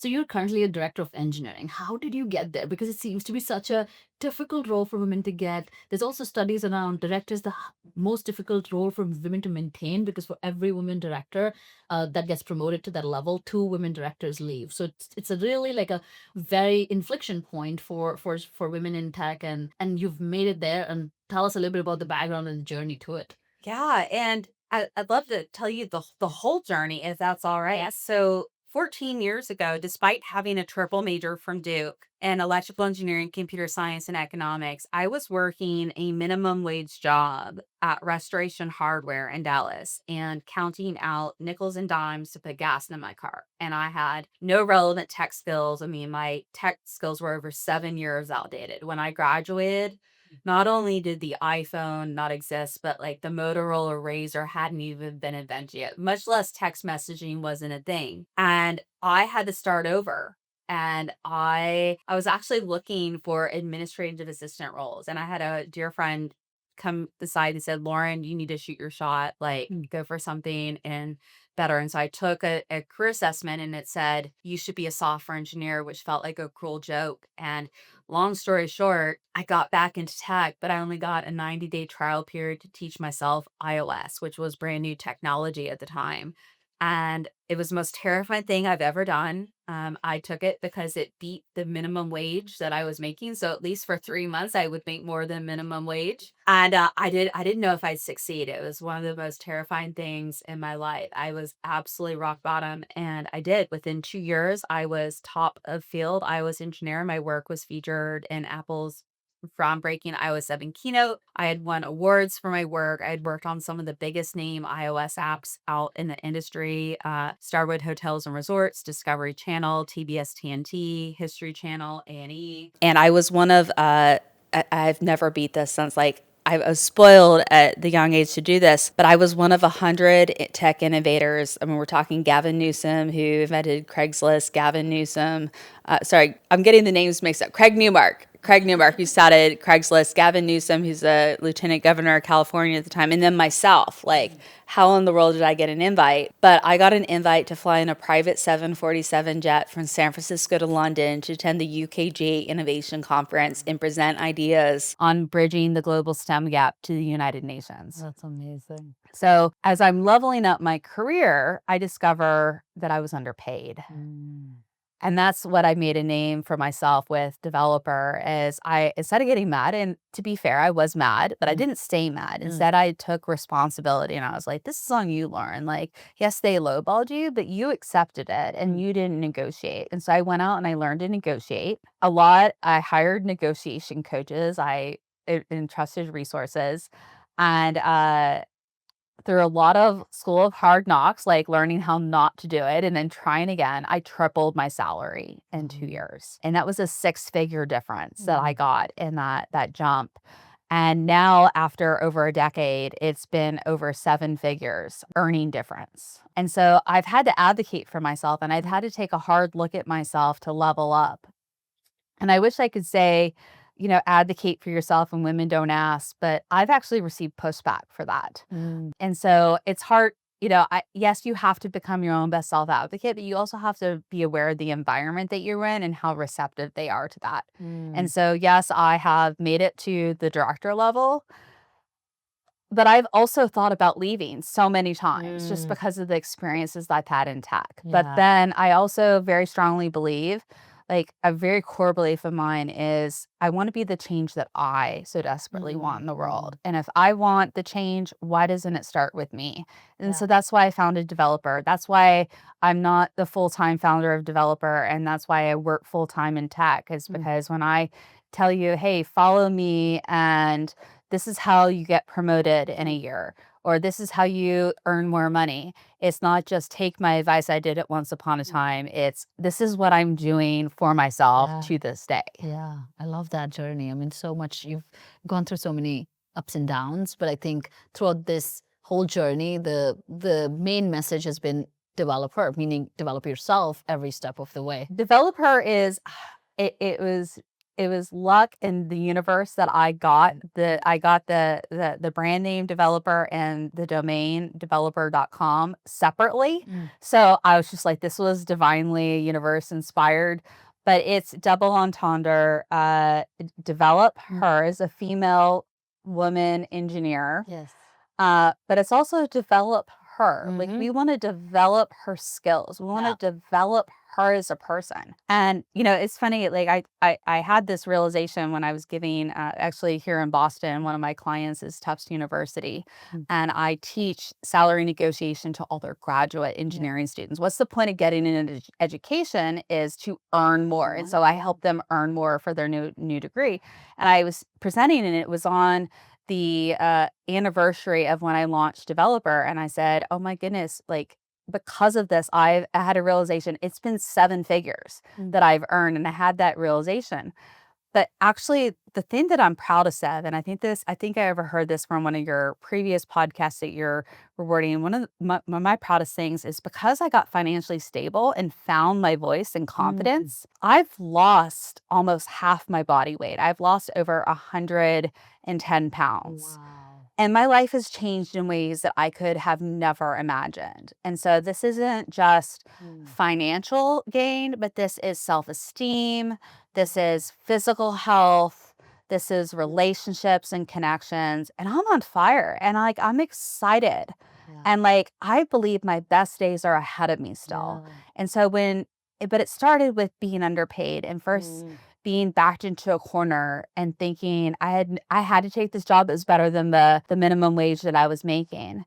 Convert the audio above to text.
So you're currently a director of engineering. How did you get there? Because it seems to be such a difficult role for women to get. There's also studies around directors, the most difficult role for women to maintain, because for every woman director that gets promoted to that level, two women directors leave. So it's a really like a very inflection point for women in tech, and you've made it there. And tell us a little bit about the background and the journey to it. Yeah, and I'd love to tell you the whole journey if that's all right. So 14 years ago, despite having a triple major from Duke in electrical engineering, computer science, and economics, I was working a minimum wage job at Restoration Hardware in Dallas and counting out nickels and dimes to put gas in my car. And I had no relevant tech skills. I mean, my tech skills were over 7 years outdated. When I graduated, not only did the iPhone not exist, but like the Motorola Razr hadn't even been invented yet, much less text messaging wasn't a thing. And I had to start over. And I was actually looking for administrative assistant roles. And I had a dear friend come beside and said, Lauren, you need to shoot your shot, like Mm. go for something and better. And so I took a career assessment and it said, you should be a software engineer, which felt like a cruel joke. And long story short, I got back into tech, but I only got a 90-day trial period to teach myself iOS, which was brand new technology at the time. And it was the most terrifying thing I've ever done. I took it because it beat the minimum wage that I was making. So at least for 3 months, I would make more than minimum wage. And I didn't know if I'd succeed. It was one of the most terrifying things in my life. I was absolutely rock bottom, and I did. Within 2 years, I was top of field iOS engineer. My work was featured in Apple's groundbreaking iOS 7 keynote. I had won awards for my work. I had worked on some of the biggest name iOS apps out in the industry, Starwood Hotels and Resorts, Discovery Channel, TBS TNT, History Channel, A&E. And I was one of, I've never beat this since like I was spoiled at the young age to do this, but I was one of 100 tech innovators. I mean, we're talking Gavin Newsom, who invented Craigslist, Gavin Newsom. Sorry, I'm getting the names mixed up. Craig Newmark, who started Craigslist, Gavin Newsom, who's a lieutenant governor of California at the time, and then myself. Like, how in the world did I get an invite? But I got an invite to fly in a private 747 jet from San Francisco to London to attend the UKG Innovation Conference and present ideas on bridging the global STEM gap to the United Nations. That's amazing. So, as I'm leveling up my career, I discover that I was underpaid. Mm. And that's what I made a name for myself with developer is I instead of getting mad, and to be fair, I was mad, but I Mm. didn't stay mad. Mm. Instead, I took responsibility and I was like, this is on you, Lauren. Like, yes, they lowballed you, but you accepted it and Mm. you didn't negotiate. And so I went out and I learned to negotiate a lot. I hired negotiation coaches. I entrusted resources. And through a lot of school of hard knocks, like learning how not to do it and then trying again, I tripled my salary in 2 Mhm. years. And that was a six-figure difference that I Mm. got in that jump. And now after over a decade, it's been over 7 figures earning difference. And so I've had to advocate for myself and I've had to take a hard look at myself to level up. And I wish I could say, advocate for yourself and women don't ask, but I've actually received pushback for that. Mm. And so it's hard, yes, you have to become your own best self advocate, but you also have to be aware of the environment that you're in and how receptive they are to that. And Mm. so, yes, I have made it to the director level, but I've also thought about leaving so many times just Mm. because of the experiences I've had in tech. But Yeah. then I also very strongly believe, like a very core belief of mine is I want to be the change that I so desperately want Mm. in the world. Mm. And if I want the change, why doesn't it start with me? And Yeah. so that's why I founded Developer. That's why I'm not the full-time founder of Developer. And that's why I work full-time in tech, is Mm. because when I tell you, hey, follow me and this is how you get promoted in a Mm. year, or this is how you earn more money. It's not just take my advice, I did it once upon a Mm. time. It's this is what I'm doing for myself Yeah. to this day. Yeah. I love that journey. I mean, so much you've gone through so many ups and downs, but I think throughout this whole journey, the main message has been developer, meaning develop yourself every step of the way. Developer is it was it was luck in the universe that I got the brand name developer and the domain developer.com separately. So I was just like, this was divinely universe inspired. But it's double entendre. Develop her as a female woman engineer. Yes. But it's also develop her. Like we want to develop her skills. We want to develop her as a person. And it's funny. Like I had this realization when I was giving actually here in Boston. One of my clients is Tufts University, and I teach salary negotiation to all their graduate engineering students. What's the point of getting an education is to earn more, and so I help them earn more for their new degree. And I was presenting, and it was on the anniversary of when I launched Developer, and I said, "Oh my goodness, like because of this, I had a realization. It's been 7 figures that I've earned," and I had that realization. But actually, the thing that I'm proudest of, and I think I overheard this from one of your previous podcasts that you're rewarding. One of my proudest things is because I got financially stable and found my voice and confidence, I've lost almost half my body weight. I've lost over 110 pounds. Wow. And my life has changed in ways that I could have never imagined. And so this isn't just financial gain, but this is self-esteem. This is physical health. This is relationships and connections. And I'm on fire. And I'm excited. And I believe my best days are ahead of me still. And so but it started with being underpaid and first being backed into a corner and thinking I had to take this job that was better than the minimum wage that I was making.